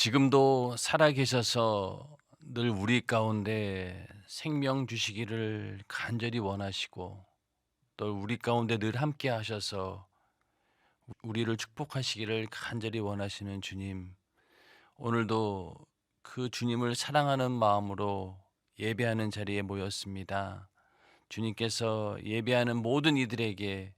지금도 살아계셔서 늘 우리 가운데 생명 주시기를 간절히 원하시고 또 우리 가운데 늘 함께 하셔서 우리를 축복하시기를 간절히 원하시는 주님, 오늘도 그 주님을 사랑하는 마음으로 예배하는 자리에 모였습니다. 주님께서 예배하는 모든 이들에게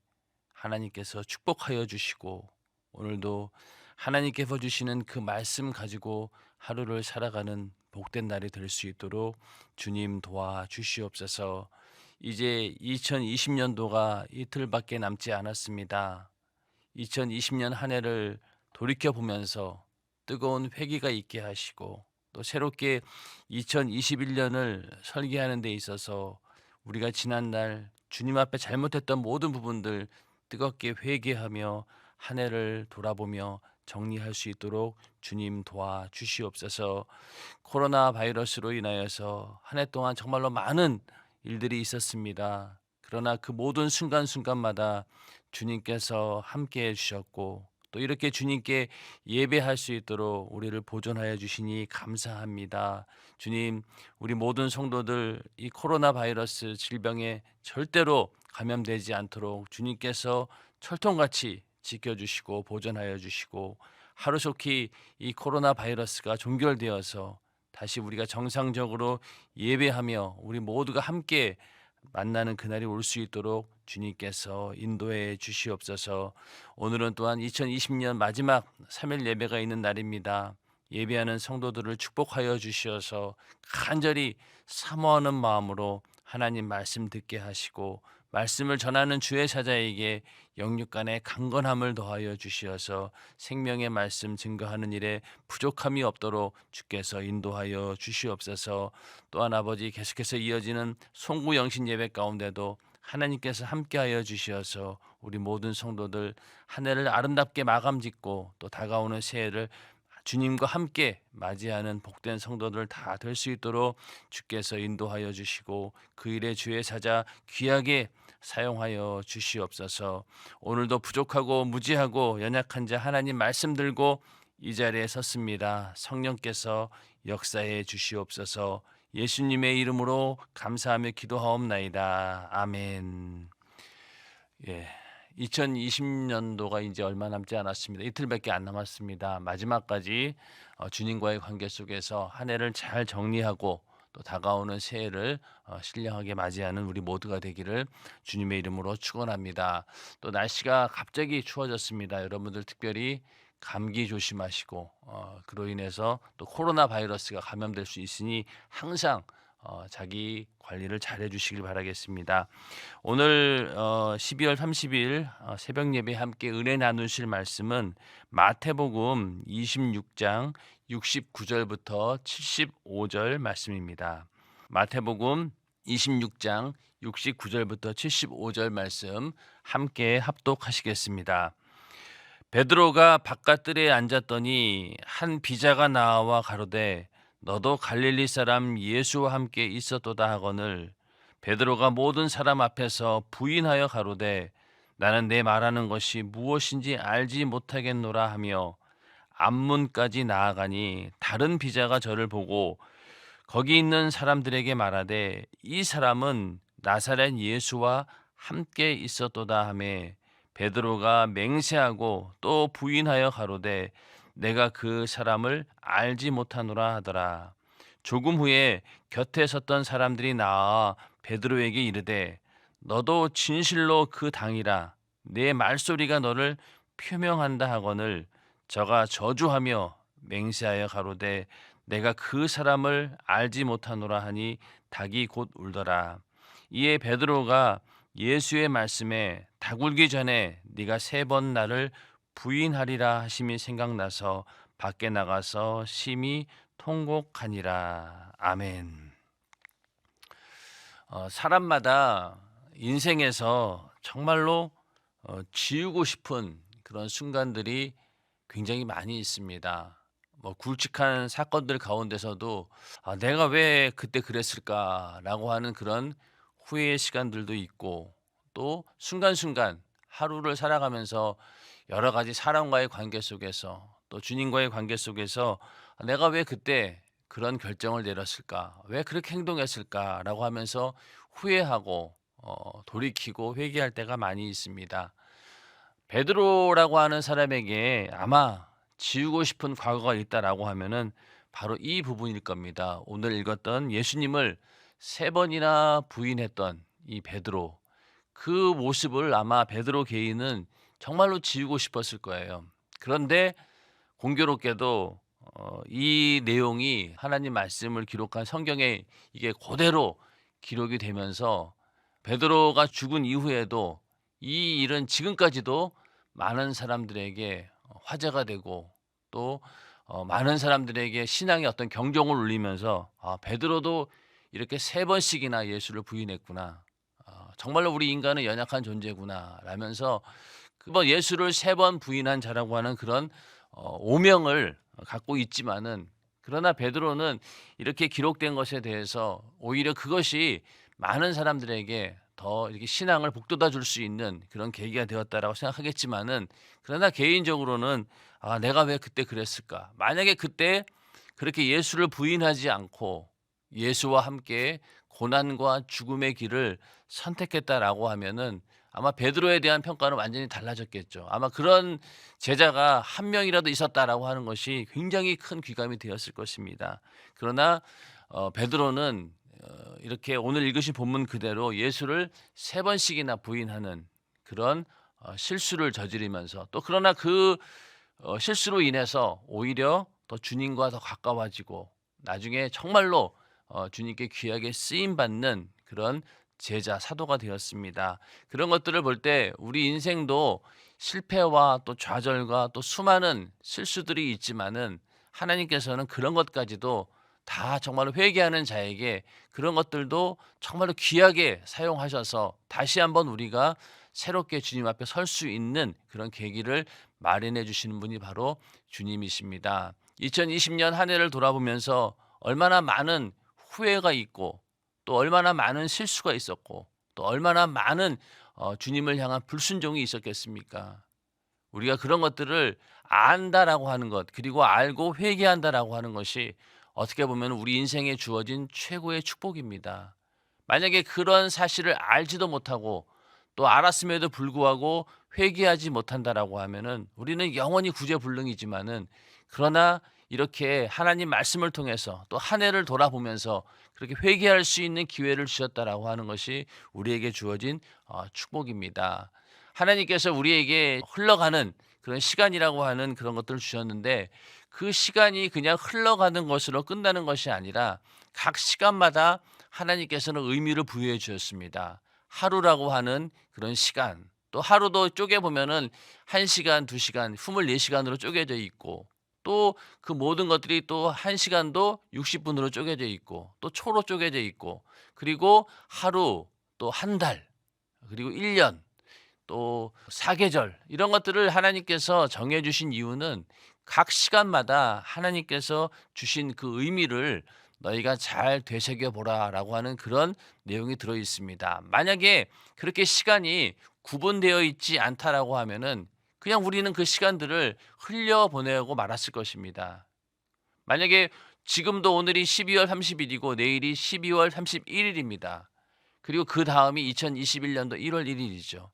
하나님께서 축복하여 주시고 오늘도 하나님께서 주시는 그 말씀 가지고 하루를 살아가는 복된 날이 될 수 있도록 주님 도와 주시옵소서. 이제 2020년도가 이틀밖에 남지 않았습니다. 2020년 한 해를 돌이켜 보면서 뜨거운 회개가 있게 하시고 또 새롭게 2021년을 설계하는 데 있어서 우리가 지난날 주님 앞에 잘못했던 모든 부분들 뜨겁게 회개하며 한 해를 돌아보며 정리할 수 있도록 주님 도와 주시옵소서. 코로나 바이러스로 인하여서 한 해 동안 정말로 많은 일들이 있었습니다. 그러나 그 모든 순간순간마다 주님께서 함께 해 주셨고 또 이렇게 주님께 예배할 수 있도록 우리를 보존하여 주시니 감사합니다. 주님, 우리 모든 성도들 이 코로나 바이러스 질병에 절대로 감염되지 않도록 주님께서 철통같이 지켜주시고 보존하여 주시고 하루속히 이 코로나 바이러스가 종결되어서 다시 우리가 정상적으로 예배하며 우리 모두가 함께 만나는 그날이 올 수 있도록 주님께서 인도해 주시옵소서. 오늘은 또한 2020년 마지막 3일 예배가 있는 날입니다. 예배하는 성도들을 축복하여 주시어서 간절히 사모하는 마음으로 하나님 말씀 듣게 하시고 말씀을 전하는 주의 사자에게 영육간의 강건함을 더하여 주시어서 생명의 말씀 증거하는 일에 부족함이 없도록 주께서 인도하여 주시옵소서. 또한 아버지, 계속해서 이어지는 송구 영신 예배 가운데도 하나님께서 함께하여 주시어서 우리 모든 성도들 한 해를 아름답게 마감짓고 또 다가오는 새해를 주님과 함께 맞이하는 복된 성도들 다 될 수 있도록 주께서 인도하여 주시고 그 일에 주의 사자 귀하게 사용하여 주시옵소서. 오늘도 부족하고 무지하고 연약한 자 하나님 말씀 들고 이 자리에 섰습니다. 성령께서 역사해 주시옵소서. 예수님의 이름으로 감사하며 기도하옵나이다. 아멘. 예. 2020년도가 이제 얼마 남지 않았습니다. 이틀밖에 안 남았습니다. 마지막까지 주님과의 관계 속에서 한 해를 잘 정리하고 또 다가오는 새해를 신령하게 맞이하는 우리 모두가 되기를 주님의 이름으로 축원합니다. 또 날씨가 갑자기 추워졌습니다. 여러분들 특별히 감기 조심하시고 그로 인해서 또 코로나 바이러스가 감염될 수 있으니 항상 자기 관리를 잘 해주시길 바라겠습니다. 오늘 12월 30일 새벽 예배 함께 은혜 나누실 말씀은 마태복음 26장 69절부터 75절 말씀입니다. 마태복음 26장 69절부터 75절 말씀 함께 합독하시겠습니다. 베드로가 바깥들에 앉았더니 한 비자가 나와 가로되 너도 갈릴리 사람 예수와 함께 있었도다 하거늘 베드로가 모든 사람 앞에서 부인하여 가로되 나는 내 말하는 것이 무엇인지 알지 못하겠노라 하며 앞문까지 나아가니 다른 비자가 저를 보고 거기 있는 사람들에게 말하되 이 사람은 나사렛 예수와 함께 있었도다 하매 베드로가 맹세하고 또 부인하여 가로되 내가 그 사람을 알지 못하노라 하더라. 조금 후에 곁에 섰던 사람들이 나와 베드로에게 이르되 너도 진실로 그 당이라 내 말소리가 너를 표명한다 하거늘 저가 저주하며 맹세하여 가로되 내가 그 사람을 알지 못하노라 하니 닭이 곧 울더라. 이에 베드로가 예수의 말씀에 닭 울기 전에 네가 3번 나를 부인하리라 하심이 생각나서 밖에 나가서 심히 통곡하니라. 아멘. 사람마다 인생에서 정말로 지우고 싶은 그런 순간들이 굉장히 많이 있습니다. 뭐 굵직한 사건들 가운데서도 내가 왜 그때 그랬을까라고 하는 그런 후회의 시간들도 있고 또 순간순간 하루를 살아가면서 여러 가지 사람과의 관계 속에서 또 주님과의 관계 속에서 '내가 왜 그때 그런 결정을 내렸을까? 왜 그렇게 행동했을까?'라고 하면서 후회하고 돌이키고 회개할 때가 많이 있습니다. 베드로라고 하는 사람에게 아마 지우고 싶은 과거가 있다라고 하면은 바로 이 부분일 겁니다. 오늘 읽었던 예수님을 세 번이나 부인했던 이 베드로, 그 모습을 아마 베드로 개인은 정말로 지우고 싶었을 거예요. 그런데 공교롭게도 이 내용이 하나님 말씀을 기록한 성경에 이게 그대로 기록이 되면서 베드로가 죽은 이후에도 이 일은 지금까지도 많은 사람들에게 화제가 되고 또 많은 사람들에게 신앙의 어떤 경종을 울리면서 '아 베드로도 이렇게 세 번씩이나 예수를 부인했구나. 정말로 우리 인간은 연약한 존재구나.' 라면서 그 뭐 예수를 세 번 부인한 자라고 하는 그런 오명을 갖고 있지만은, 그러나 베드로는 이렇게 기록된 것에 대해서 오히려 그것이 많은 사람들에게 더 이렇게 신앙을 북돋아 줄 수 있는 그런 계기가 되었다라고 생각하겠지만은, 그러나 개인적으로는 '아 내가 왜 그때 그랬을까?' 만약에 그때 그렇게 예수를 부인하지 않고 예수와 함께 고난과 죽음의 길을 선택했다라고 하면은 아마 베드로에 대한 평가는 완전히 달라졌겠죠. 아마 그런 제자가 한 명이라도 있었다라고 하는 것이 굉장히 큰 귀감이 되었을 것입니다. 그러나 베드로는 이렇게 오늘 읽으신 본문 그대로 예수를 세 번씩이나 부인하는 그런 실수를 저지르면서, 또 그러나 그 실수로 인해서 오히려 더 주님과 더 가까워지고 나중에 정말로 주님께 귀하게 쓰임 받는 그런 제자 사도가 되었습니다. 그런 것들을 볼 때 우리 인생도 실패와 또 좌절과 또 수많은 실수들이 있지만은 하나님께서는 그런 것까지도 다 정말로 회개하는 자에게 그런 것들도 정말로 귀하게 사용하셔서 다시 한번 우리가 새롭게 주님 앞에 설 수 있는 그런 계기를 마련해 주시는 분이 바로 주님이십니다. 2020년 한 해를 돌아보면서 얼마나 많은 후회가 있고 또 얼마나 많은 실수가 있었고 또 얼마나 많은 주님을 향한 불순종이 있었겠습니까? 우리가 그런 것들을 안다라고 하는 것, 그리고 알고 회개한다라고 하는 것이 어떻게 보면 우리 인생에 주어진 최고의 축복입니다. 만약에 그런 사실을 알지도 못하고 또 알았음에도 불구하고 회개하지 못한다라고 하면은 우리는 영원히 구제불능이지만은, 그러나 이렇게 하나님 말씀을 통해서 또 한 해를 돌아보면서 그렇게 회개할 수 있는 기회를 주셨다라고 하는 것이 우리에게 주어진 축복입니다. 하나님께서 우리에게 흘러가는 그런 시간이라고 하는 그런 것들을 주셨는데, 그 시간이 그냥 흘러가는 것으로 끝나는 것이 아니라 각 시간마다 하나님께서는 의미를 부여해 주셨습니다. 하루라고 하는 그런 시간, 또 하루도 쪼개 보면은 1 시간, 2 시간, 24 시간으로 쪼개져 있고, 또 그 모든 것들이 또 1 시간도 60 분으로 쪼개져 있고 또 초로 쪼개져 있고, 그리고 하루, 또 한 달, 그리고 1 년, 또 사계절, 이런 것들을 하나님께서 정해 주신 이유는 각 시간마다 하나님께서 주신 그 의미를 "너희가 잘 되새겨 보라."라고 하는 그런 내용이 들어 있습니다. 만약에 그렇게 시간이 구분되어 있지 않다라고 하면은 그냥 우리는 그 시간들을 흘려 보내고 말았을 것입니다. 만약에 지금도 오늘이 12월 30 일이고 내일이 12월 31 일입니다. 그리고 그다음이 2021 년도 1월 1 일이죠.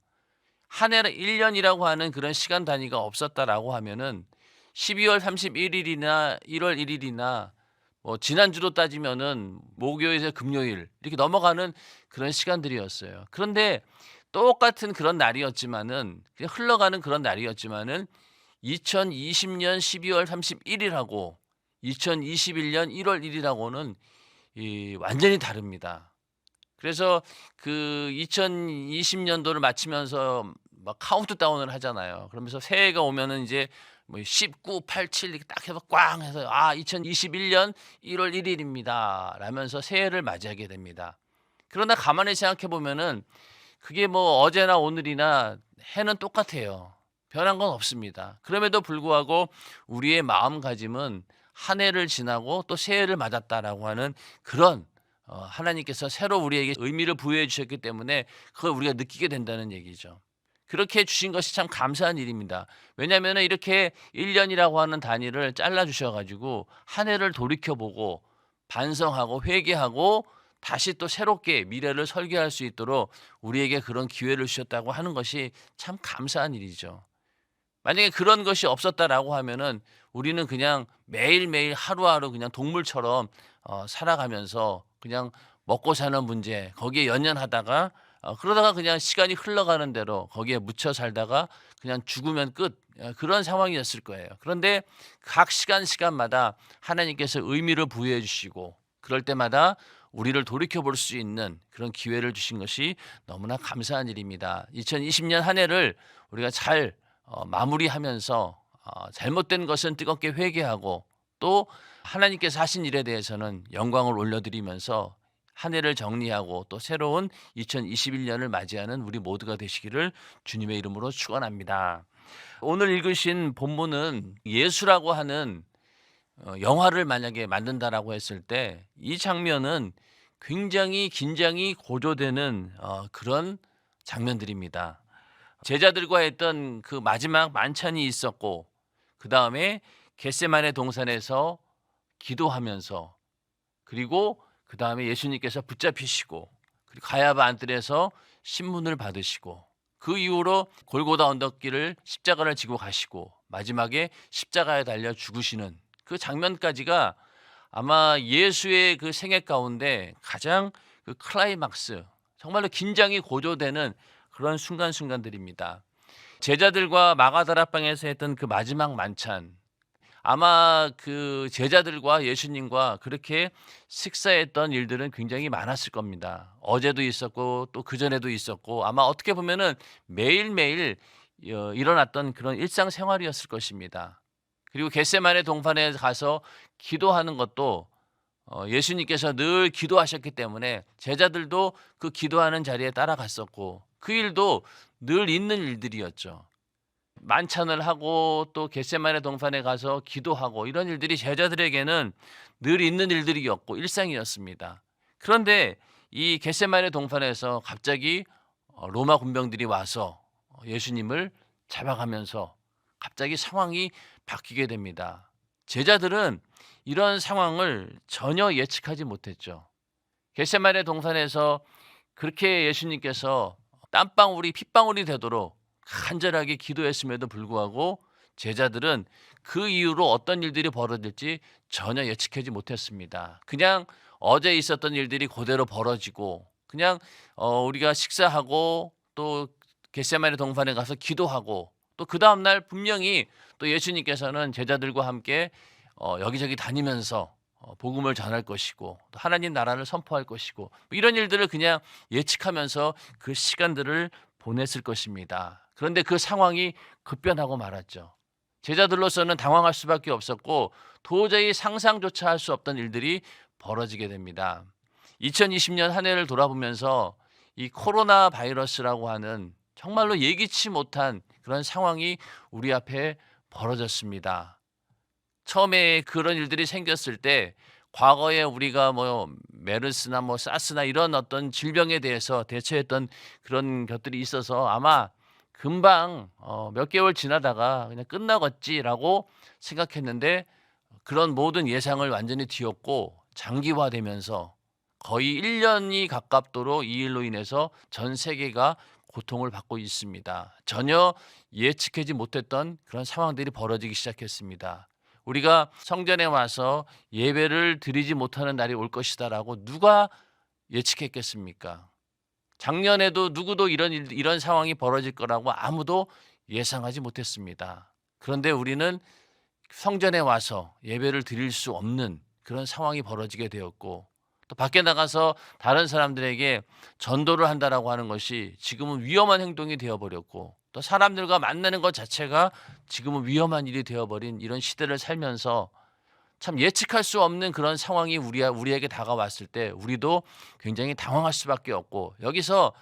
한 해는 1 년이라고 하는 그런 시간 단위가 없었다라고 하면은 12월 31 일이나 1월 1 일이나 뭐 지난주로 따지면은 목요일에서 금요일 이렇게 넘어가는 그런 시간들이었어요. 그런데 똑같은 그런 날이었지만은, 그냥 흘러가는 그런 날이었지만은 2020년 12월 31 일하고 2021년 1월 1 일하고는 이 완전히 다릅니다. 그래서 그 2020 년도를 마치면서 막 카운트다운을 하잖아요. 그러면서 새해가 오면은 이제 뭐 19, 87 이렇게 딱 해서 꽝 해서 '아 2021년 1월 1 일입니다.' 라면서 새해를 맞이하게 됩니다. 그러나 가만히 생각해 보면은 그게 뭐 어제나 오늘이나 해는 똑같아요. 변한 건 없습니다. 그럼에도 불구하고 우리의 마음가짐은 한 해를 지나고 또 새해를 맞았다라고 하는 그런 하나님께서 새로 우리에게 의미를 부여해 주셨기 때문에 그걸 우리가 느끼게 된다는 얘기죠. 그렇게 주신 것이 참 감사한 일입니다. 왜냐하면은 이렇게 1 년이라고 하는 단위를 잘라 주셔 가지고 한 해를 돌이켜 보고 반성하고 회개하고 다시 또 새롭게 미래를 설계할 수 있도록 우리에게 그런 기회를 주셨다고 하는 것이 참 감사한 일이죠. 만약에 그런 것이 없었다라고 하면은 우리는 그냥 매일매일 하루하루 그냥 동물처럼 살아가면서 그냥 먹고 사는 문제 거기에 연연하다가 그러다가 그냥 시간이 흘러가는 대로 거기에 묻혀 살다가 그냥 죽으면 끝 그런 상황이었을 거예요. 그런데 각 시간마다 하나님께서 의미를 부여해 주시고 그럴 때마다 우리를 돌이켜 볼 수 있는 그런 기회를 주신 것이 너무나 감사한 일입니다. 2020년 한 해를 우리가 잘 마무리하면서 잘못된 것은 뜨겁게 회개하고 또 하나님께서 하신 일에 대해서는 영광을 올려드리면서 한 해를 정리하고 또 새로운 2021년을 맞이하는 우리 모두가 되시기를 주님의 이름으로 축원합니다. 오늘 읽으신 본문은 예수라고 하는 영화를 만약에 만든다라고 했을 때 이 장면은 굉장히 긴장이 고조되는 그런 장면들입니다. 제자들과 했던 그 마지막 만찬이 있었고 그다음에 겟세마네 동산에서 기도하면서 그리고 그다음에 예수님께서 붙잡히시고 그리고 가야바 안뜰에서 신문을 받으시고 그 이후로 골고다 언덕길을 십자가를 지고 가시고 마지막에 십자가에 달려 죽으시는 그 장면까지가 아마 예수의 그 생애 가운데 가장 그 클라이막스 정말로 긴장이 고조되는 그런 순간순간들입니다. 제자들과 마가다락방에서 했던 그 마지막 만찬 아마 그 제자들과 예수님과 그렇게 식사했던 일들은 굉장히 많았을 겁니다. 어제도 있었고 또 그전에도 있었고 아마 어떻게 보면은 매일매일 일어났던 그런 일상생활이었을 것입니다. 그리고 겟세마네 동산에 가서 기도하는 것도 예수님께서 늘 기도하셨기 때문에 제자들도 그 기도하는 자리에 따라갔었고 그 일도 늘 있는 일들이었죠. 만찬을 하고 또 겟세마네 동산에 가서 기도하고 이런 일들이 제자들에게는 늘 있는 일들이었고 일상이었습니다. 그런데 이 겟세마네 동산에서 갑자기 로마 군병들이 와서 예수님을 잡아가면서 갑자기 상황이 바뀌게 됩니다. 제자들은 이런 상황을 전혀 예측하지 못했죠. 겟세마네 동산에서 그렇게 예수님께서 땀방울이 핏방울이 되도록 간절하게 기도했음에도 불구하고 제자들은 그 이후로 어떤 일들이 벌어질지 전혀 예측하지 못했습니다. 그냥 어제 있었던 일들이 그대로 벌어지고 그냥 우리가 식사하고 또 겟세마네 동산에 가서 기도하고 또 그 다음 날 분명히 또 예수님께서는 제자들과 함께 여기저기 다니면서 복음을 전할 것이고 또 하나님 나라를 선포할 것이고 뭐 이런 일들을 그냥 예측하면서 그 시간들을 보냈을 것입니다. 그런데 그 상황이 급변하고 말았죠. 제자들로서는 당황할 수밖에 없었고 도저히 상상조차 할 수 없던 일들이 벌어지게 됩니다. 2020년 한 해를 돌아보면서 이 코로나 바이러스라고 하는 정말로 예기치 못한 그런 상황이 우리 앞에 벌어졌습니다. 처음에 그런 일들이 생겼을 때 과거에 우리가 뭐 메르스나 뭐 사스나 이런 어떤 질병에 대해서 대처했던 그런 것들이 있어서 아마 금방 몇 개월 지나다가 그냥 끝나겠지라고 생각했는데 그런 모든 예상을 완전히 뒤엎고 장기화되면서 거의 1 년이 가깝도록 이 일로 인해서 전 세계가 고통을 받고 있습니다. 전혀 예측하지 못했던 그런 상황들이 벌어지기 시작했습니다. 우리가 성전에 와서 예배를 드리지 못하는 날이 올 것이다라고 누가 예측했겠습니까? 작년에도 누구도 이런 상황이 벌어질 거라고 아무도 예상하지 못했습니다. 그런데 우리는 성전에 와서 예배를 드릴 수 없는 그런 상황이 벌어지게 되었고 또 밖에 나가서 다른 사람들에게 전도를 한다라고 하는 것이 지금은 위험한 행동이 되어버렸고 또 사람들과 만나는 것 자체가 지금은 위험한 일이 되어버린 이런 시대를 살면서 참 예측할 수 없는 그런 상황이 우리에게 다가왔을 때 우리도 굉장히 당황할 수밖에 없고 여기서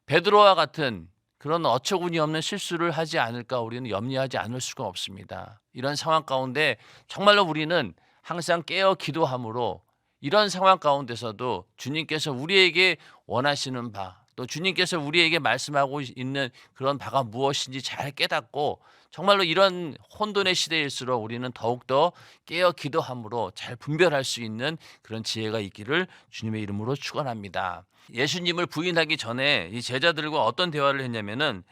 베드로와 같은 그런 어처구니 없는 실수를 하지 않을까 우리는 염려하지 않을 수가 없습니다. 이런 상황 가운데 정말로 우리는 항상 깨어 기도함으로 이런 상황 가운데서도 주님께서 우리에게 원하시는 바 또 주님께서 우리에게 말씀하고 있는 그런 바가 무엇인지 잘 깨닫고 정말로 이런 혼돈의 시대일수록 우리는 더욱더 깨어 기도함으로 잘 분별할 수 있는 그런 지혜가 있기를 주님의 이름으로 축원합니다. 예수님을 부인하기 전에 이 제자들과 어떤 대화를 했냐면은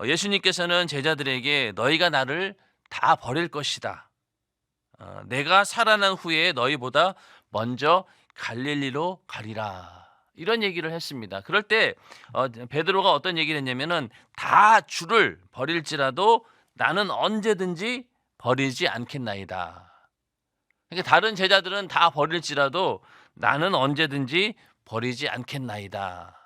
예수님께서는 제자들에게 너희가 나를 다 버릴 것이다. 내가 살아난 후에 너희보다 먼저 갈릴리로 가리라. 이런 얘기를 했습니다. 그럴 때 베드로가 어떤 얘기를 했냐면은 다 주를 버릴지라도 나는 언제든지 버리지 않겠나이다. 그러니까 다른 제자들은 다 버릴지라도 나는 언제든지 버리지 않겠나이다.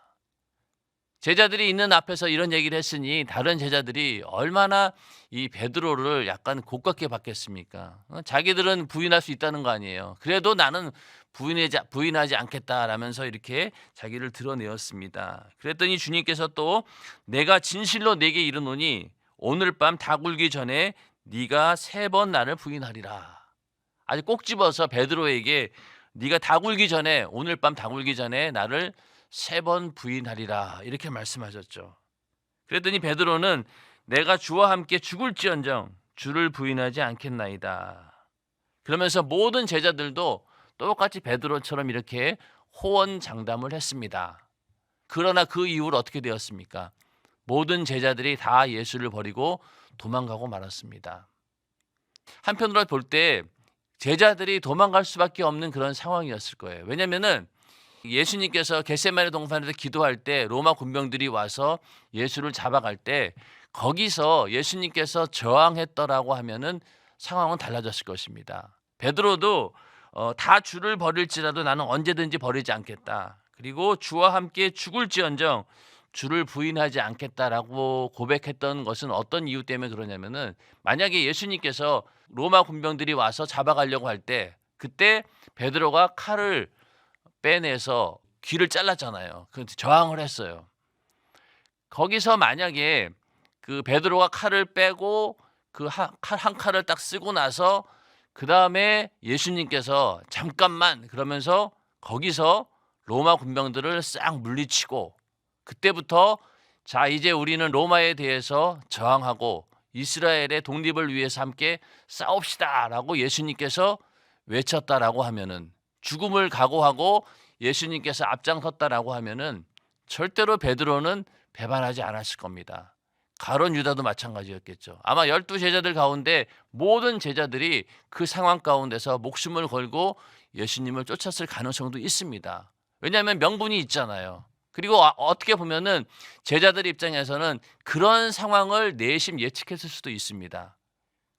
제자들이 있는 앞에서 이런 얘기를 했으니 다른 제자들이 얼마나 이 베드로를 약간 고깝게 봤겠습니까? 자기들은 부인할 수 있다는 거 아니에요. 그래도 나는 부인하지 않겠다라면서 이렇게 자기를 드러내었습니다. 그랬더니 주님께서 또 내가 진실로 네게 이르노니 오늘 밤 다 굴기 전에 네가 3번 나를 부인하리라. 아주 꼭 집어서 베드로에게 네가 다 굴기 전에 오늘 밤 다 굴기 전에 나를 3번 부인하리라 이렇게 말씀하셨죠. 그랬더니 베드로는 내가 주와 함께 죽을지언정 주를 부인하지 않겠나이다. 그러면서 모든 제자들도 똑같이 베드로처럼 이렇게 호언장담을 했습니다. 그러나 그 이후로 어떻게 되었습니까? 모든 제자들이 다 예수를 버리고 도망가고 말았습니다. 한편으로 볼 때 제자들이 도망갈 수밖에 없는 그런 상황이었을 거예요. 왜냐면은 예수님께서 겟세마네 동산에서 기도할 때 로마 군병들이 와서 예수를 잡아갈 때 거기서 예수님께서 저항했더라고 하면은 상황은 달라졌을 것입니다. 베드로도 다 주를 버릴지라도 나는 언제든지 버리지 않겠다. 그리고 주와 함께 죽을지언정 주를 부인하지 않겠다라고 고백했던 것은 어떤 이유 때문에 그러냐면은 만약에 예수님께서 로마 군병들이 와서 잡아가려고 할 때 그때 베드로가 칼을 빼내서 귀를 잘랐잖아요. 그 저항을 했어요. 거기서 만약에 그 베드로가 칼을 빼고 그 한 칼을 딱 쓰고 나서 그 다음에 예수님께서 잠깐만 그러면서 거기서 로마 군병들을 싹 물리치고 그때부터 자 이제 우리는 로마에 대해서 저항하고 이스라엘의 독립을 위해서 함께 싸웁시다라고 예수님께서 외쳤다라고 하면은 죽음을 각오하고 예수님께서 앞장섰다라고 하면은 절대로 베드로는 배반하지 않았을 겁니다. 가룟 유다도 마찬가지였겠죠. 아마 12제자들 가운데 모든 제자들이 그 상황 가운데서 목숨을 걸고 예수님을 쫓았을 가능성도 있습니다. 왜냐하면 명분이 있잖아요. 그리고 어떻게 보면은 제자들 입장에서는 그런 상황을 내심 예측했을 수도 있습니다.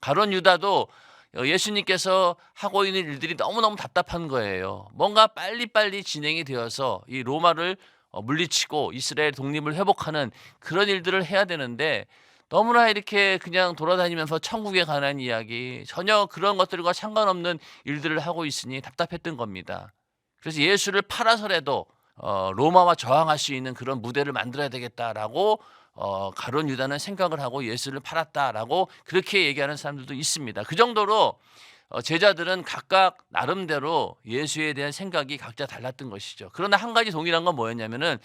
가룟 유다도 예수님께서 하고 있는 일들이 너무너무 답답한 거예요. 뭔가 빨리빨리 진행이 되어서 이 로마를 물리치고 이스라엘 독립을 회복하는 그런 일들을 해야 되는데 너무나 이렇게 그냥 돌아다니면서 천국에 관한 이야기 전혀 그런 것들과 상관없는 일들을 하고 있으니 답답했던 겁니다. 그래서 예수를 팔아서라도 로마와 저항할 수 있는 그런 무대를 만들어야 되겠다라고 가룟 유다는 생각을 하고 예수를 팔았다라고 그렇게 얘기하는 사람들도 있습니다. 그 정도로 제자들은 각각 나름대로 예수에 대한 생각이 각자 달랐던 것이죠. 그러나 한 가지 동일한 건 뭐였냐면은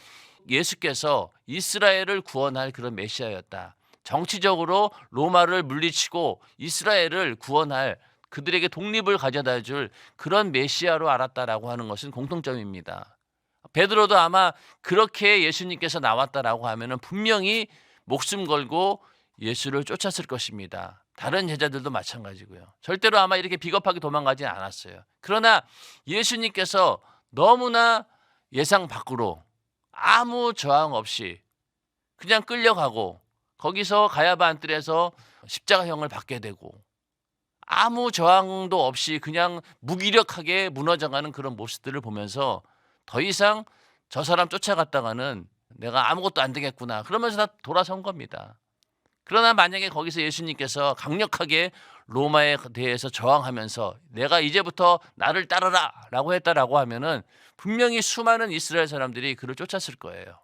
예수께서 이스라엘을 구원할 그런 메시아였다. 정치적으로 로마를 물리치고 이스라엘을 구원할 그들에게 독립을 가져다 줄 그런 메시아로 알았다라고 하는 것은 공통점입니다. 베드로도 아마 그렇게 예수님께서 나왔다라고 하면은 분명히 목숨 걸고 예수를 쫓았을 것입니다. 다른 제자들도 마찬가지고요. 절대로 아마 이렇게 비겁하게 도망가지 않았어요. 그러나 예수님께서 너무나 예상 밖으로 아무 저항 없이 그냥 끌려가고 거기서 가야바 안뜰에서 십자가형을 받게 되고 아무 저항도 없이 그냥 무기력하게 무너져가는 그런 모습들을 보면서 더 이상 저 사람 쫓아갔다가는 내가 아무것도 안 되겠구나 그러면서 다 돌아선 겁니다. 그러나 만약에 거기서 예수님께서 강력하게 로마에 대해서 저항하면서 내가 이제부터 나를 따르라 라고 했다라고 하면은 분명히 수많은 이스라엘 사람들이 그를 쫓았을 거예요.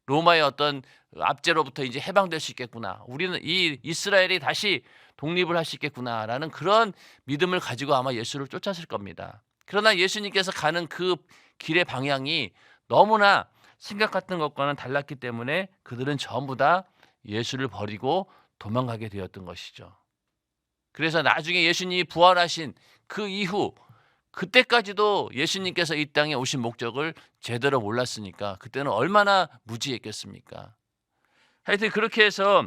로마의 어떤 압제로부터 이제 해방될 수 있겠구나. 우리는 이 이스라엘이 다시 독립을 할 수 있겠구나라는 그런 믿음을 가지고 아마 예수를 쫓았을 겁니다. 그러나 예수님께서 가는 그 길의 방향이 너무나 생각했던 것과는 달랐기 때문에 그들은 전부 다 예수를 버리고 도망가게 되었던 것이죠. 그래서 나중에 예수님이 부활하신 그 이후 그때까지도 예수님께서 이 땅에 오신 목적을 제대로 몰랐으니까 그때는 얼마나 무지했겠습니까? 하여튼 그렇게 해서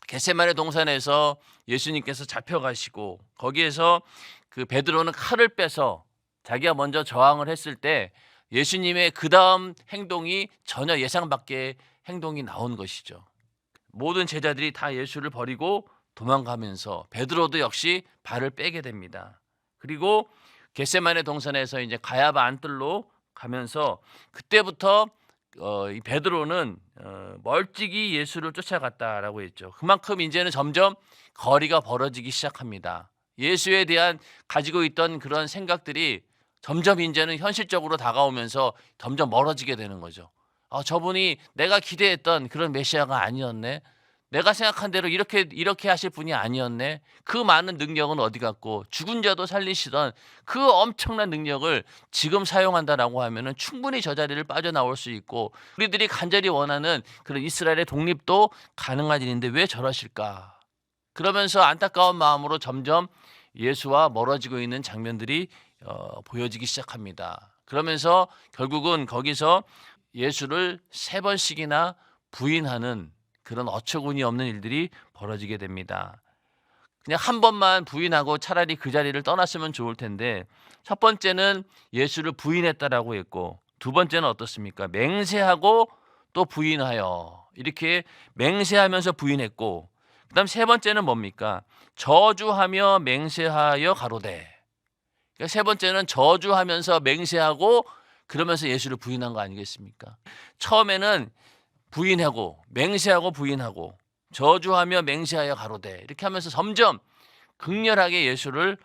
겟세마네 동산에서 예수님께서 잡혀가시고 거기에서 그 베드로는 칼을 빼서 자기가 먼저 저항을 했을 때 예수님의 그 다음 행동이 전혀 예상 밖의 행동이 나온 것이죠. 모든 제자들이 다 예수를 버리고 도망가면서 베드로도 역시 발을 빼게 됩니다. 그리고 겟세마네 동산에서 이제 가야바 안뜰로 가면서 그때부터 이 베드로는 멀찍이 예수를 쫓아갔다라고 했죠. 그만큼 이제는 점점 거리가 벌어지기 시작합니다. 예수에 대한 가지고 있던 그런 생각들이 점점 이제는 현실적으로 다가오면서 점점 멀어지게 되는 거죠. 저분이 내가 기대했던 그런 메시아가 아니었네. 내가 생각한 대로 이렇게 하실 분이 아니었네. 그 많은 능력은 어디 갔고 죽은 자도 살리시던 그 엄청난 능력을 지금 사용한다라고 하면은 충분히 저 자리를 빠져나올 수 있고 우리들이 간절히 원하는 그런 이스라엘의 독립도 가능한 일인데 왜 저러실까? 그러면서 안타까운 마음으로 점점 예수와 멀어지고 있는 장면들이 보여지기 시작합니다. 그러면서 결국은 거기서 예수를 3번씩이나 부인하는 그런 어처구니 없는 일들이 벌어지게 됩니다. 그냥 한 번만 부인하고 차라리 그 자리를 떠났으면 좋을 텐데 첫 번째는 예수를 부인했다라고 했고 두 번째는 어떻습니까? 맹세하고 또 부인하여 이렇게 맹세하면서 부인했고 그다음 세 번째는 뭡니까? 저주하며 맹세하여 가로되. 그러니까 세 번째는 저주하면서 맹세하고 그러면서 예수를 부인한 거 아니겠습니까? 처음에는 부인하고 맹세하고 부인하고 저주하며 맹세하여 가로되 이렇게 하면서 점점 극렬하게 예수를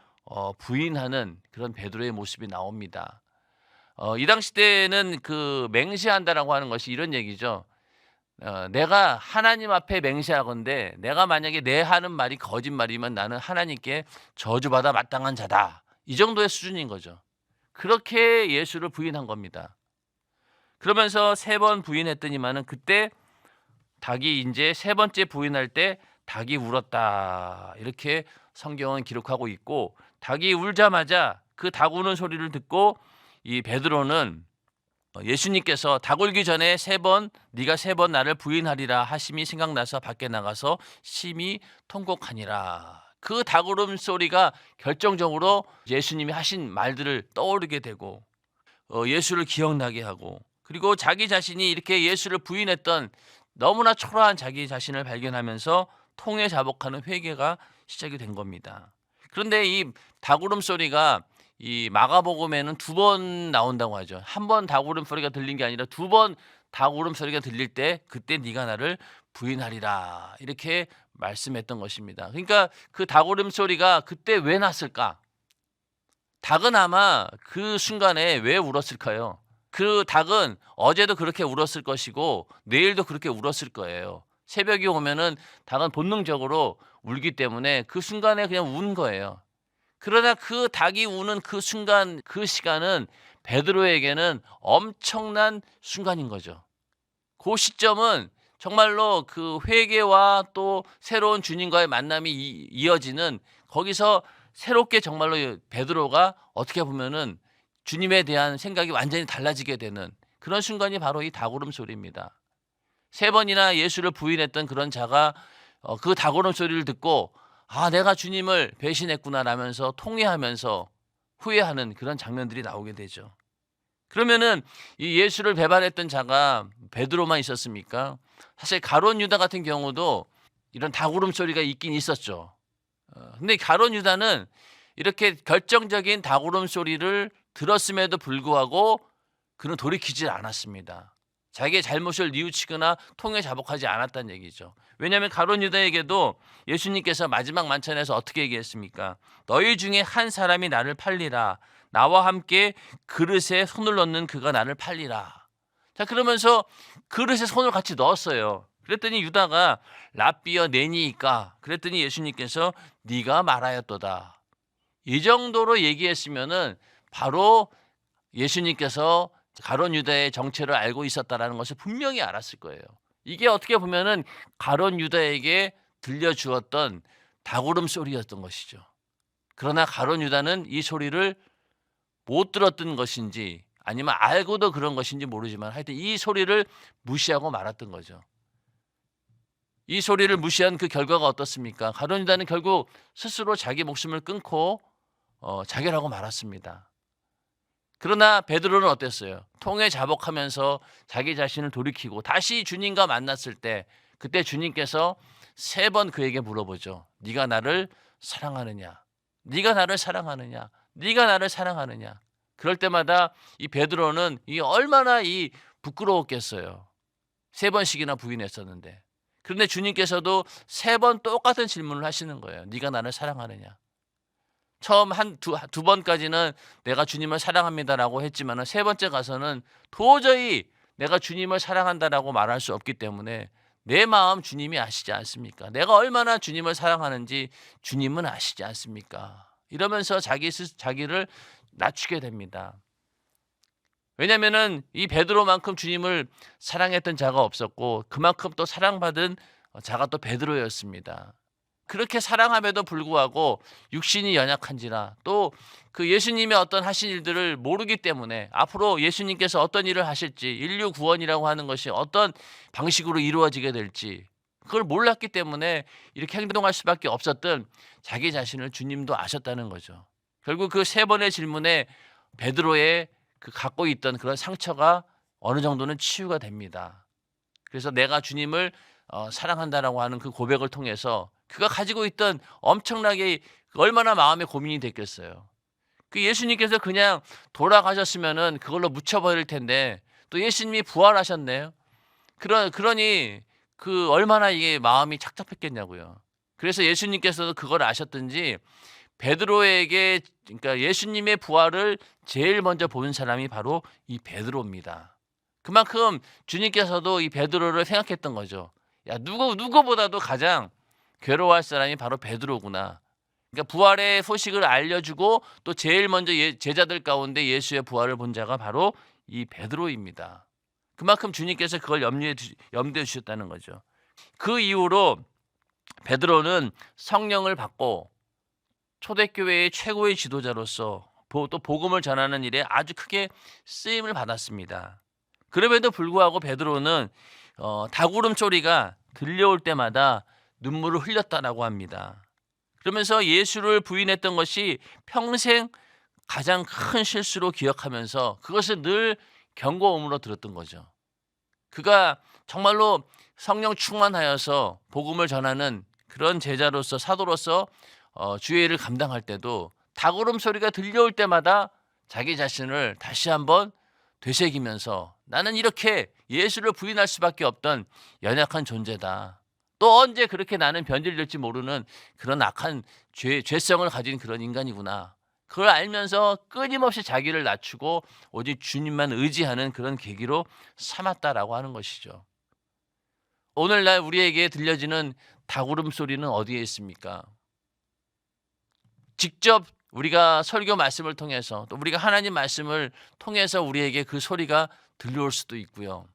부인하는 그런 베드로의 모습이 나옵니다. 이 당시 때는 그 맹세한다라고 하는 것이 이런 얘기죠. 내가 하나님 앞에 맹세하건대 내가 만약에 내 하는 말이 거짓말이면 나는 하나님께 저주받아 마땅한 자다. 이 정도의 수준인 거죠. 그렇게 예수를 부인한 겁니다. 그러면서 3번 부인했더니만은 그때 닭이 이제 3번째 부인할 때 닭이 울었다. 이렇게 성경은 기록하고 있고 닭이 울자마자 그 닭 우는 소리를 듣고 이 베드로는 예수님께서 닭 울기 전에 3번 네가 3번 나를 부인하리라 하심이 생각나서 밖에 나가서 심히 통곡하니라. 그 닭 울음 소리가 결정적으로 예수님이 하신 말들을 떠오르게 되고 예수를 기억나게 하고 그리고 자기 자신이 이렇게 예수를 부인했던 너무나 초라한 자기 자신을 발견하면서 통에 자복하는 회개가 시작이 된 겁니다. 그런데 이 닭울음 소리가 이 마가복음에는 2번 나온다고 하죠. 한 번 닭울음 소리가 들린 게 아니라 2번 닭울음 소리가 들릴 때 그때 네가 나를 부인하리라 이렇게 말씀했던 것입니다. 그러니까 그 닭울음 소리가 그때 왜 났을까? 닭은 아마 그 순간에 왜 울었을까요? 그 닭은 어제도 그렇게 울었을 것이고 내일도 그렇게 울었을 거예요. 새벽이 오면은 닭은 본능적으로 울기 때문에 그 순간에 그냥 운 거예요. 그러나 그 닭이 우는 그 순간, 그 시간은 베드로에게는 엄청난 순간인 거죠. 그 시점은 정말로 그 회개와 또 새로운 주님과의 만남이 이어지는 거기서 새롭게 정말로 베드로가 어떻게 보면은 주님에 대한 생각이 완전히 달라지게 되는 그런 순간이 바로 이 닭울음 소리입니다. 3번이나 예수를 부인했던 그런 자가 그 닭울음 소리를 듣고 내가 주님을 배신했구나라면서 통회하면서 후회하는 그런 장면들이 나오게 되죠. 그러면은 이 예수를 배반했던 자가 베드로만 있었습니까? 사실 가룟 유다 같은 경우도 이런 닭울음 소리가 있긴 있었죠. 근데 가룟 유다는 이렇게 결정적인 닭울음 소리를 들었음에도 불구하고 그는 돌이키지 않았습니다. 자기의 잘못을 뉘우치거나 통에 자복하지 않았다는 얘기죠. 왜냐하면 가룟 유다에게도 예수님께서 마지막 만찬에서 어떻게 얘기했습니까? 너희 중에 한 사람이 나를 팔리라. 나와 함께 그릇에 손을 넣는 그가 나를 팔리라. 자, 그러면서 그릇에 손을 같이 넣었어요. 그랬더니 유다가 랍비어 네니이까 그랬더니 예수님께서 네가 말하였도다. 이 정도로 얘기했으면은 바로 예수님께서 가룟 유다의 정체를 알고 있었다라는 것을 분명히 알았을 거예요. 이게 어떻게 보면은 가룟 유다에게 들려주었던 닭울음 소리였던 것이죠. 그러나 가룟 유다는 이 소리를 못 들었던 것인지 아니면 알고도 그런 것인지 모르지만 하여튼 이 소리를 무시하고 말았던 거죠. 이 소리를 무시한 그 결과가 어떻습니까? 가룟 유다는 결국 스스로 자기 목숨을 끊고 자결하고 말았습니다. 그러나 베드로는 어땠어요? 통에 자복하면서 자기 자신을 돌이키고 다시 주님과 만났을 때 그때 주님께서 3번 그에게 물어보죠. 네가 나를 사랑하느냐? 네가 나를 사랑하느냐? 네가 나를 사랑하느냐? 그럴 때마다 이 베드로는 이 얼마나 이 부끄러웠겠어요. 3번씩이나 부인했었는데. 그런데 주님께서도 3번 똑같은 질문을 하시는 거예요. 네가 나를 사랑하느냐? 처음 두 번까지는 내가 주님을 사랑합니다라고 했지만은 3번째 가서는 도저히 내가 주님을 사랑한다라고 말할 수 없기 때문에 내 마음 주님이 아시지 않습니까? 내가 얼마나 주님을 사랑하는지 주님은 아시지 않습니까? 이러면서 자기를 낮추게 됩니다. 왜냐면은 이 베드로만큼 주님을 사랑했던 자가 없었고 그만큼 또 사랑받은 자가 또 베드로였습니다. 그렇게 사랑함에도 불구하고 육신이 연약한지라 또 그 예수님의 어떤 하신 일들을 모르기 때문에 앞으로 예수님께서 어떤 일을 하실지 인류 구원이라고 하는 것이 어떤 방식으로 이루어지게 될지 그걸 몰랐기 때문에 이렇게 행동할 수밖에 없었던 자기 자신을 주님도 아셨다는 거죠. 결국 그 3번의 질문에 베드로의 그 갖고 있던 그런 상처가 어느 정도는 치유가 됩니다. 그래서 내가 주님을 사랑한다라고 하는 그 고백을 통해서 그가 가지고 있던 엄청나게 얼마나 마음의 고민이 됐겠어요. 그 예수님께서 그냥 돌아가셨으면은 그걸로 묻혀버릴 텐데 또 예수님이 부활하셨네요. 그러니 그 얼마나 이게 마음이 착잡했겠냐고요. 그래서 예수님께서도 그걸 아셨든지 베드로에게 그러니까 예수님의 부활을 제일 먼저 본 사람이 바로 이 베드로입니다. 그만큼 주님께서도 이 베드로를 생각했던 거죠. 야, 누구보다도 가장 괴로워할 사람이 바로 베드로구나. 그러니까 부활의 소식을 알려주고 또 제일 먼저 제자들 가운데 예수의 부활을 본 자가 바로 이 베드로입니다. 그만큼 주님께서 그걸 염두에 주셨다는 거죠. 그 이후로 베드로는 성령을 받고 초대교회의 최고의 지도자로서 또 복음을 전하는 일에 아주 크게 쓰임을 받았습니다. 그럼에도 불구하고 베드로는 닭울음 소리가 들려올 때마다 눈물을 흘렸다라고 합니다. 그러면서 예수를 부인했던 것이 평생 가장 큰 실수로 기억하면서 그것을 늘 경고음으로 들었던 거죠. 그가 정말로 성령 충만하여서 복음을 전하는 그런 제자로서 사도로서 주의 일을 감당할 때도 닭울음 소리가 들려올 때마다 자기 자신을 다시 한번 되새기면서 나는 이렇게 예수를 부인할 수밖에 없던 연약한 존재다. 또 언제 그렇게 나는 변질될지 모르는 그런 악한 죄성을 가진 그런 인간이구나. 그걸 알면서 끊임없이 자기를 낮추고 오직 주님만 의지하는 그런 계기로 삼았다라고 하는 것이죠. 오늘날 우리에게 들려지는 닭울음 소리는 어디에 있습니까? 직접 우리가 설교 말씀을 통해서 또 우리가 하나님 말씀을 통해서 우리에게 그 소리가 들려올 수도 있고요.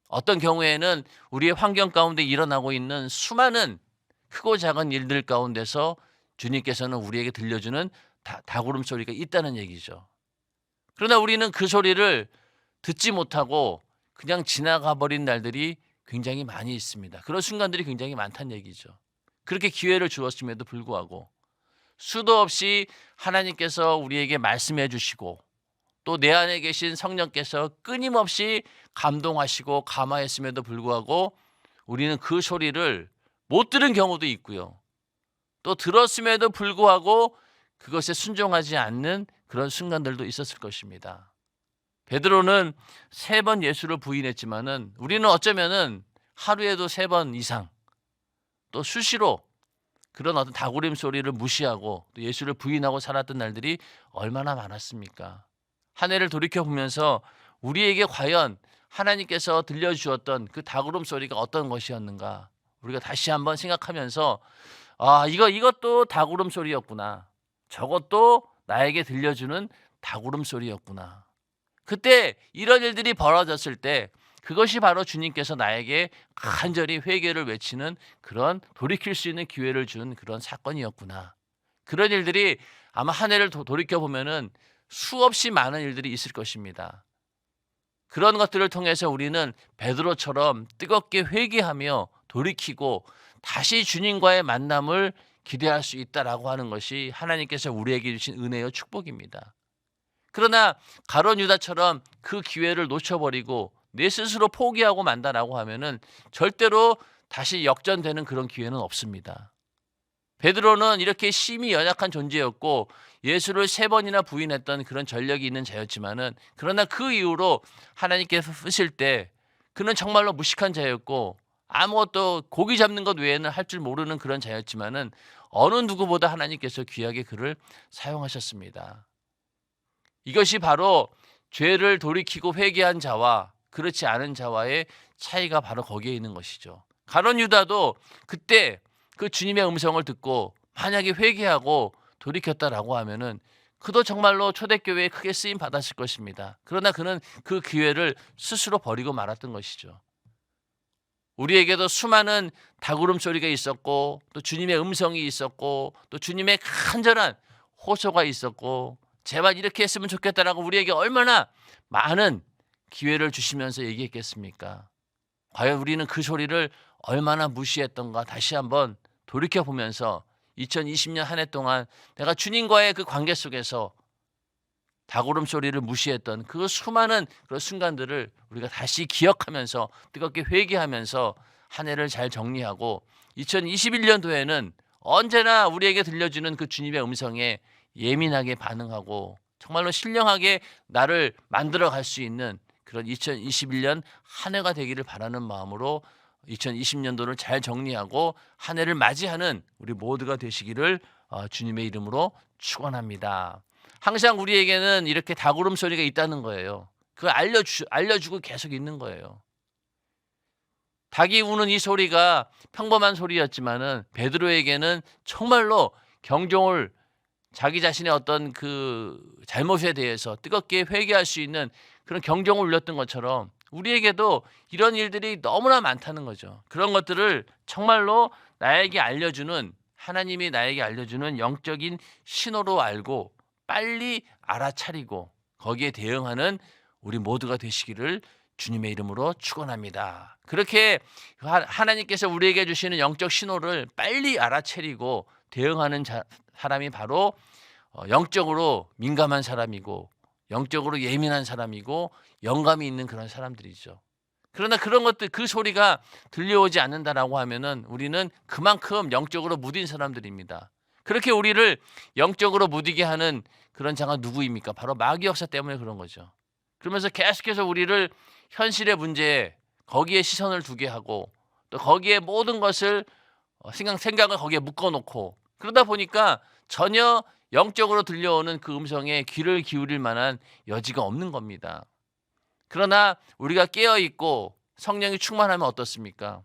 어떤 경우에는 우리의 환경 가운데 일어나고 있는 수많은 크고 작은 일들 가운데서 주님께서는 우리에게 들려주는 닭울음 소리가 있다는 얘기죠. 그러나 우리는 그 소리를 듣지 못하고 그냥 지나가 버린 날들이 굉장히 많이 있습니다. 그런 순간들이 굉장히 많다는 얘기죠. 그렇게 기회를 주었음에도 불구하고 수도 없이 하나님께서 우리에게 말씀해 주시고 또 내 안에 계신 성령께서 끊임없이 감동하시고 감화했음에도 불구하고 우리는 그 소리를 못 들은 경우도 있고요. 또 들었음에도 불구하고 그것에 순종하지 않는 그런 순간들도 있었을 것입니다. 베드로는 3번 예수를 부인했지만은 우리는 어쩌면은 하루에도 3번 이상 또 수시로 그런 어떤 닭울림 소리를 무시하고 또 예수를 부인하고 살았던 날들이 얼마나 많았습니까? 한 해를 돌이켜 보면서 우리에게 과연 하나님께서 들려주었던 그 닭울음 소리가 어떤 것이었는가? 우리가 다시 한번 생각하면서 이것도 닭울음 소리였구나. 저것도 나에게 들려주는 닭울음 소리였구나. 그때 이런 일들이 벌어졌을 때 그것이 바로 주님께서 나에게 간절히 회개를 외치는 그런 돌이킬 수 있는 기회를 준 그런 사건이었구나. 그런 일들이 아마 한 해를 돌이켜 보면은 수없이 많은 일들이 있을 것입니다. 그런 것들을 통해서 우리는 베드로처럼 뜨겁게 회개하며 돌이키고 다시 주님과의 만남을 기대할 수 있다라고 하는 것이 하나님께서 우리에게 주신 은혜요 축복입니다. 그러나 가룟 유다처럼 그 기회를 놓쳐버리고 내 스스로 포기하고 만다라고 하면은 절대로 다시 역전되는 그런 기회는 없습니다. 베드로는 이렇게 심히 연약한 존재였고 예수를 3번이나 부인했던 그런 전력이 있는 자였지만은, 그러나 그 이후로 하나님께서 쓰실 때 그는 정말로 무식한 자였고 아무것도 고기 잡는 것 외에는 할 줄 모르는 그런 자였지만은 어느 누구보다 하나님께서 귀하게 그를 사용하셨습니다. 이것이 바로 죄를 돌이키고 회개한 자와 그렇지 않은 자와의 차이가 바로 거기에 있는 것이죠. 가룟 유다도 그때 그 주님의 음성을 듣고 만약에 회개하고 돌이켰다라고 하면은 그도 정말로 초대교회에 크게 쓰임 받았을 것입니다. 그러나 그는 그 기회를 스스로 버리고 말았던 것이죠. 우리에게도 수많은 닭울음 소리가 있었고 또 주님의 음성이 있었고 또 주님의 간절한 호소가 있었고 제발 이렇게 했으면 좋겠다라고 우리에게 얼마나 많은 기회를 주시면서 얘기했겠습니까? 과연 우리는 그 소리를 얼마나 무시했던가 다시 한번 돌이켜보면서 2020년 한 해 동안 내가 주님과의 그 관계 속에서 닭울음 소리를 무시했던 그 수많은 그런 순간들을 우리가 다시 기억하면서 뜨겁게 회개하면서 한 해를 잘 정리하고 2021년도에는 언제나 우리에게 들려주는 그 주님의 음성에 예민하게 반응하고 정말로 신령하게 나를 만들어 갈 수 있는 그런 2021년 한 해가 되기를 바라는 마음으로 2020년도를 잘 정리하고 한 해를 맞이하는 우리 모두가 되시기를 주님의 이름으로 축원합니다. 항상 우리에게는 이렇게 닭울음 소리가 있다는 거예요. 그걸 알려주고 계속 있는 거예요. 닭이 우는 이 소리가 평범한 소리였지만은 베드로에게는 정말로 경종을, 자기 자신의 어떤 그 잘못에 대해서 뜨겁게 회개할 수 있는 그런 경종을 울렸던 것처럼 우리에게도 이런 일들이 너무나 많다는 거죠. 그런 것들을 정말로 나에게 알려주는, 하나님이 나에게 알려주는 영적인 신호로 알고 빨리 알아차리고 거기에 대응하는 우리 모두가 되시기를 주님의 이름으로 축원합니다. 그렇게 하나님께서 우리에게 주시는 영적 신호를 빨리 알아차리고 대응하는 사람이 바로 영적으로 민감한 사람이고 영적으로 예민한 사람이고 영감이 있는 그런 사람들이죠. 그러나 그런 것들, 그 소리가 들려오지 않는다라고 하면은 우리는 그만큼 영적으로 무딘 사람들입니다. 그렇게 우리를 영적으로 무디게 하는 그런 자가 누구입니까? 바로 마귀 역사 때문에 그런 거죠. 그러면서 계속해서 우리를 현실의 문제에 거기에 시선을 두게 하고 또 거기에 모든 것을 생각을 거기에 묶어놓고 그러다 보니까 전혀 영적으로 들려오는 그 음성에 귀를 기울일 만한 여지가 없는 겁니다. 그러나 우리가 깨어있고 성령이 충만하면 어떻습니까?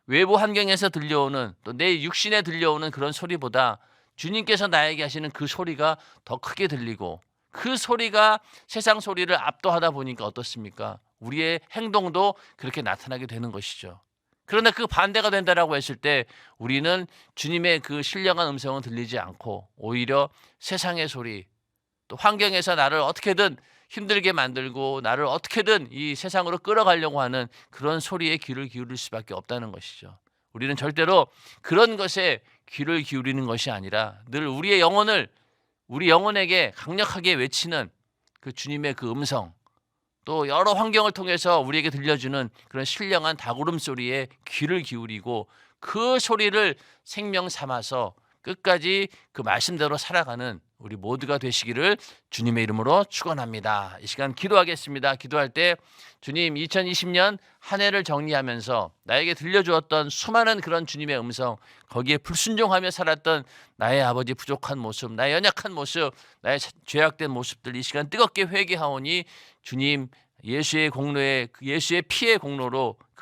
외부 환경에서 들려오는 또 내 육신에 들려오는 그런 소리보다 주님께서 나에게 하시는 그 소리가 더 크게 들리고 그 소리가 세상 소리를 압도하다 보니까 어떻습니까? 우리의 행동도 그렇게 나타나게 되는 것이죠. 그러나 그 반대가 된다라고 했을 때 우리는 주님의 그 신령한 음성은 들리지 않고 오히려 세상의 소리, 또 환경에서 나를 어떻게든 힘들게 만들고 나를 어떻게든 이 세상으로 끌어가려고 하는 그런 소리에 귀를 기울일 수밖에 없다는 것이죠. 우리는 절대로 그런 것에 귀를 기울이는 것이 아니라 늘 우리의 영혼을, 우리 영혼에게 강력하게 외치는 그 주님의 그 음성, 또 여러 환경을 통해서 우리에게 들려주는 그런 신령한 닭울음 소리에 귀를 기울이고 그 소리를 생명 삼아서 끝까지 그 말씀대로 살아가는 우리 모두가 되시기를 주님의 이름으로 축원합니다. 이 시간 기도하겠습니다. 기도할 때 주님, 2020년 한 해를 정리하면서 나에게 들려주었던 수많은 그런 주님의 음성, 거기에 불순종하며 살았던 나의 아버지 부족한 모습, 나의 연약한 모습, 나의 죄악된 모습들 이 시간 뜨겁게 회개하오니 주님, 예수의 공로에, 예수의 피의 공로로 그